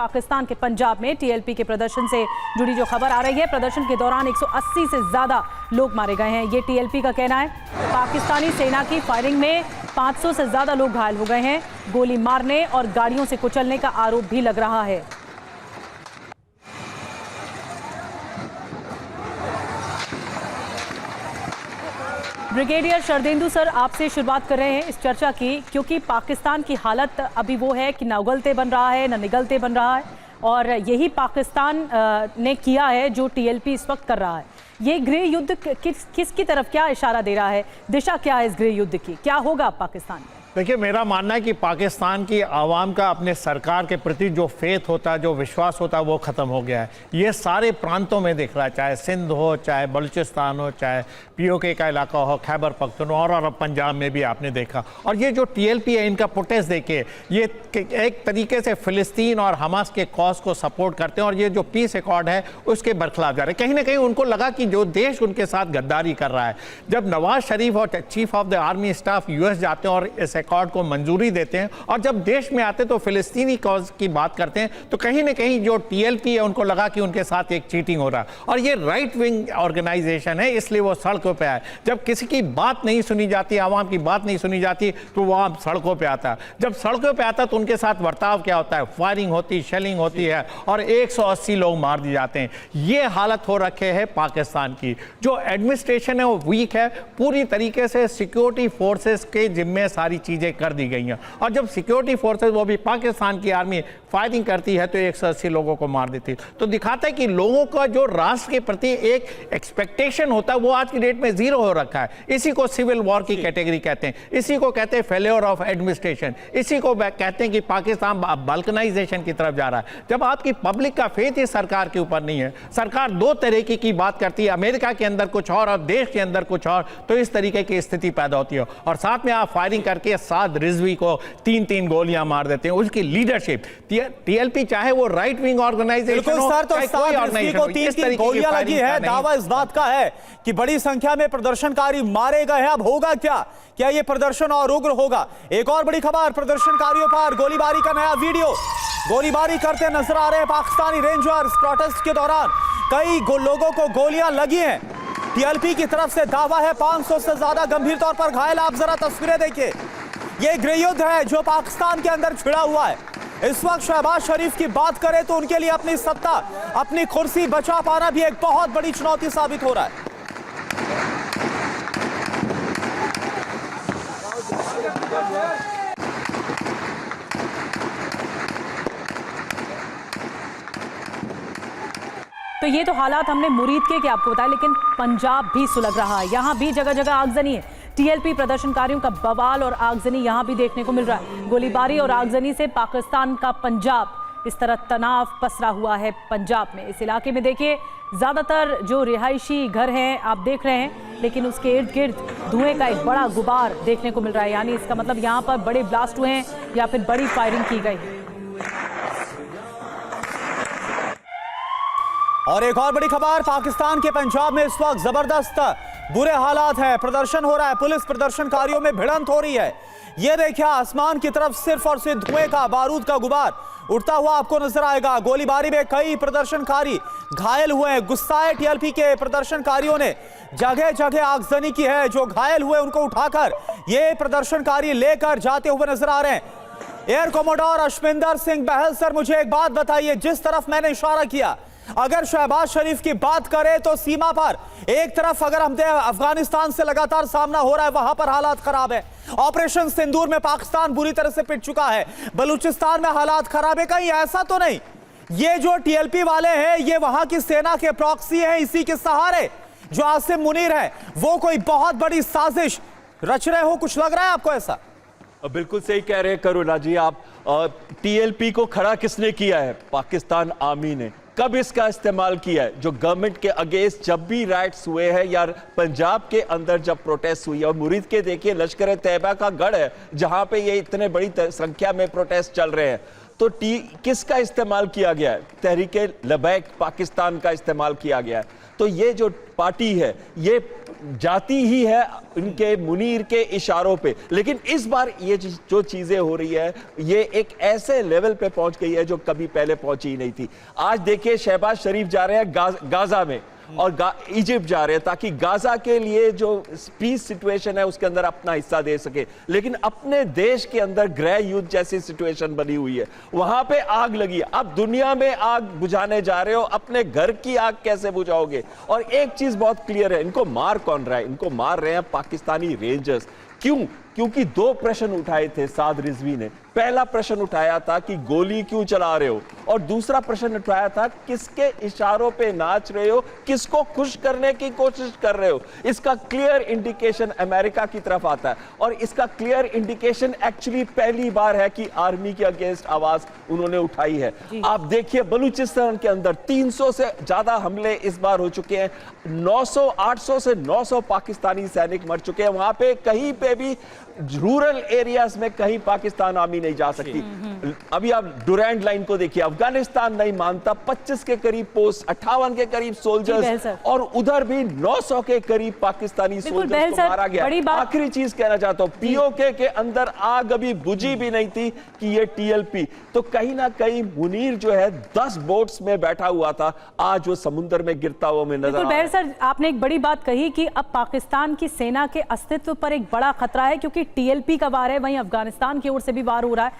पाकिस्तान के पंजाब में टीएलपी के प्रदर्शन से जुड़ी जो खबर आ रही है, प्रदर्शन के दौरान 180 से ज्यादा लोग मारे गए हैं, ये टीएलपी का कहना है। पाकिस्तानी सेना की फायरिंग में 500 से ज्यादा लोग घायल हो गए हैं। गोली मारने और गाड़ियों से कुचलने का आरोप भी लग रहा है। ब्रिगेडियर शरदेंदु सर, आपसे शुरुआत कर रहे हैं इस चर्चा की, क्योंकि पाकिस्तान की हालत अभी वो है कि ना उगलते बन रहा है ना निगलते बन रहा है, और यही पाकिस्तान ने किया है जो टीएलपी इस वक्त कर रहा है। ये गृह युद्ध किसकी तरफ क्या इशारा दे रहा है? दिशा क्या है इस गृह युद्ध की? क्या होगा पाकिस्तान में? देखिए, मेरा मानना है कि पाकिस्तान की आवाम का अपने सरकार के प्रति जो फेथ होता है, जो विश्वास होता है, वो ख़त्म हो गया है। ये सारे प्रांतों में दिख रहा है, चाहे सिंध हो, चाहे बलूचिस्तान हो, चाहे पीओके का इलाका हो, खैबर पख्तूनख्वा और अब पंजाब में भी आपने देखा। और ये जो टीएलपी है, इनका प्रोटेस्ट देखिए, ये एक तरीके से फ़िलिस्तीन और हमास के कॉज को सपोर्ट करते हैं, और ये जो पीस एकॉर्ड है उसके बरखिलाफ जा रहे हैं। कहीं ना कहीं उनको लगा कि जो देश उनके साथ गद्दारी कर रहा है, जब नवाज शरीफ और chief of the army staff US जाते हैं और इस एकॉर्ड को मंजूरी देते हैं, और जब देश में आते तो फिलिस्तीनी कॉज की बात करते हैं, तो कहीं ना कहीं जो टीएलपी है उनको लगा कि उनके साथ एक चीटिंग हो रहा है। और ये राइट विंग ऑर्गेनाइजेशन है, इसलिए वो सड़कों पे आए। जब किसी की बात नहीं सुनी जाती, आवाम की बात नहीं सुनी जाती, तो वह सड़कों पे आता है। जब सड़कों पे आता है तो उनके साथ बर्ताव क्या होता है? फायरिंग होती, शेलिंग होती है, और 180 लोग मार दिए जाते हैं। ये हालत हो रखे है पाकिस्तान की। जो एडमिनिस्ट्रेशन है वो वीक है, पूरी तरीके से सिक्योरिटी फोर्सेस के जिम्मे सारी चीजें कर दी गई हैं। और जब सिक्योरिटी फोर्सेस, वो भी पाकिस्तान की आर्मी, फायरिंग करती है तो 180 लोगों को मार देती है, तो दिखाता है कि लोगों का जो राष्ट्र के प्रति एक एक्सपेक्टेशन होता है वो आज की डेट में जीरो हो रखा है। इसी को सिविल वॉर की कैटेगरी कहते हैं, इसी को कहते हैं फेलियर ऑफ एडमिनिस्ट्रेशन, इसी को कहते हैं कि पाकिस्तान बाल्कनाइजेशन की तरफ जा रहा है। जब आपकी पब्लिक का फेथ इस सरकार के ऊपर नहीं है, सरकार दो तरीके की बात करती है, अमेरिका के अंदर कुछ और देश के अंदर कुछ और, तो इस तरीके की स्थिति पैदा होती है। और साथ में आप फायरिंग करके साथ रिजवी को 3-3 गोलियां मार देते हैं। उसकी लीडरशिप, टीएलपी चाहे वो राइट विंग ऑर्गेनाइजेशन हो, सर, तो कोई ऑर्गेनाइजेशन हो, 3 गोलियां लगी है। दावा इस बात का है कि बड़ी संख्या में प्रदर्शनकारी मारे गए हैं। अब होगा क्या ये प्रदर्शन और उग्र होगा? एक और बड़ी खबर, प्रदर्शनकारियों पर गोलीबारी का नया वीडियो। गोलीबारी करते नजर आ रहे हैं पाकिस्तानी रेंजर्स। प्रोटेस्ट के दौरान कई लोगों को गोलियां लगी हैं। टीएलपी की तरफ से दावा है 500 से ज्यादा गंभीर तौर पर घायल। आप जरा तस्वीरें देखिए, ये गृह युद्ध है जो पाकिस्तान के अंदर छिड़ा हुआ है। इस वक्त शहबाज शरीफ की बात करें तो उनके लिए अपनी सत्ता, अपनी कुर्सी बचा पाना भी एक बहुत बड़ी चुनौती साबित हो रहा है। तो ये तो हालात हमने मुरीद के आपको बताया, लेकिन पंजाब भी सुलग रहा है। यहाँ भी जगह जगह आगजनी है। टीएलपी प्रदर्शनकारियों का बवाल और आगजनी यहाँ भी देखने को मिल रहा है। गोलीबारी और आगजनी से पाकिस्तान का पंजाब, इस तरह तनाव पसरा हुआ है पंजाब में। इस इलाके में देखिए, ज़्यादातर जो रिहायशी घर हैं आप देख रहे हैं, लेकिन उसके इर्द गिर्द धुएं का एक बड़ा गुबार देखने को मिल रहा है। यानी इसका मतलब यहाँ पर बड़े ब्लास्ट हुए हैं या फिर बड़ी फायरिंग की गई है। और एक और बड़ी खबर, पाकिस्तान के पंजाब में इस वक्त जबरदस्त बुरे हालात हैं। प्रदर्शन हो रहा है, पुलिस प्रदर्शनकारियों में भिड़ंत हो रही है। ये देखिए, आसमान की तरफ सिर्फ और सिर्फ धुएं का, बारूद का गुबार उड़ता हुआ आपको नजर आएगा। गोलीबारी में कई प्रदर्शनकारी घायल हुए हैं। गुस्साए टीएलपी के प्रदर्शनकारियों ने जगह जगह आगजनी की है। जो घायल हुए उनको उठाकर ये प्रदर्शनकारी लेकर जाते हुए नजर आ रहे हैं। एयर कमोडोर अशविंदर सिंह बहल सर, मुझे एक बात बताइए, जिस तरफ मैंने इशारा किया, अगर शहबाज शरीफ की बात करें तो सीमा पर एक तरफ अगर हम अफगानिस्तान से लगातार सामना हो रहा है, वहां पर हालात खराब है। ऑपरेशन सिंदूर में पाकिस्तान बुरी तरह से पिट चुका है। बलूचिस्तान में हालात खराब है। कहीं ऐसा तो नहीं ये जो टीएलपी वाले हैं ये वहां की सेना के प्रॉक्सी हैं, इसी के सहारे जो आसिम मुनीर है वो कोई बहुत बड़ी साजिश रच रहे हो? कुछ लग रहा है आपको ऐसा? बिल्कुल सही कह रहे हैं करुणा जी आप। टीएलपी को खड़ा किसने किया है? पाकिस्तान आर्मी ने। कब इसका इस्तेमाल किया है? जो गवर्नमेंट के अगेंस्ट जब भी राइट्स हुए हैं या पंजाब के अंदर जब प्रोटेस्ट हुई है, और मुरीद के देखिए लश्कर तैयबा का गढ़ है जहां पे ये इतने बड़ी संख्या में प्रोटेस्ट चल रहे हैं, तो किसका इस्तेमाल किया गया है? तहरीके लबैक पाकिस्तान का इस्तेमाल किया गया है। तो ये जो पार्टी है ये जाती ही है इनके मुनीर के इशारों पे। लेकिन इस बार ये जो चीजें हो रही है ये एक ऐसे लेवल पे पहुंच गई है जो कभी पहले पहुंची ही नहीं थी। आज देखिए शहबाज शरीफ जा रहे हैं गाजा में और इजिप्ट जा रहे हैं ताकि गाजा के लिए जो पीस सिचुएशन है उसके अंदर अपना हिस्सा दे सके। लेकिन अपने देश के अंदर गृह युद्ध जैसी सिचुएशन बनी हुई है, वहां पे आग लगी है। अब दुनिया में आग बुझाने जा रहे हो, अपने घर की आग कैसे बुझाओगे? और एक चीज बहुत क्लियर है, इनको मार कौन रहा है? इनको मार रहे हैं पाकिस्तानी रेंजर्स। क्यों? क्योंकि दो प्रश्न उठाए थे साद रिजवी ने। पहला प्रश्न उठाया था कि गोली क्यों चला रहे हो, और दूसरा प्रश्न उठाया था किसके इशारों पे नाच रहे हो, किसको खुश करने की कोशिश कर रहे हो। इसका क्लियर इंडिकेशन अमेरिका की तरफ आता है, और इसका क्लियर इंडिकेशन एक्चुअली पहली बार है कि आर्मी के अगेंस्ट आवाज उन्होंने उठाई है। आप देखिए बलूचिस्तान के अंदर 300 से ज्यादा हमले इस बार हो चुके हैं। 800 से 900 पाकिस्तानी सैनिक मर चुके हैं। वहां पे कहीं पे भी रूरल एरियाज में कहीं पाकिस्तान आर्मी नहीं जा सकती। अभी आप डुरैंड लाइन को देखिए, अफगानिस्तान नहीं मानता। 25 के करीब पोस्ट, 58 के करीब सोल्जर्स, और उधर भी 900 के करीब पाकिस्तानी सोल्जर्स को मारा गया। आखिरी चीज कहना चाहता हूं, पीओके के अंदर आग अभी बुझी भी नहीं थी कि ये टीएलपी, तो कहीं ना कहीं मुनीर जो है 10 बोट्स में बैठा हुआ था, आज वो समुद्र में गिरता हुआ में नजर आ रहा है। सर, आपने एक बड़ी बात कही कि अब पाकिस्तान की सेना के अस्तित्व पर एक बड़ा खतरा है, क्योंकि टीएलपी का वार है, वहीं अफगानिस्तान की ओर से भी वार हो रहा है।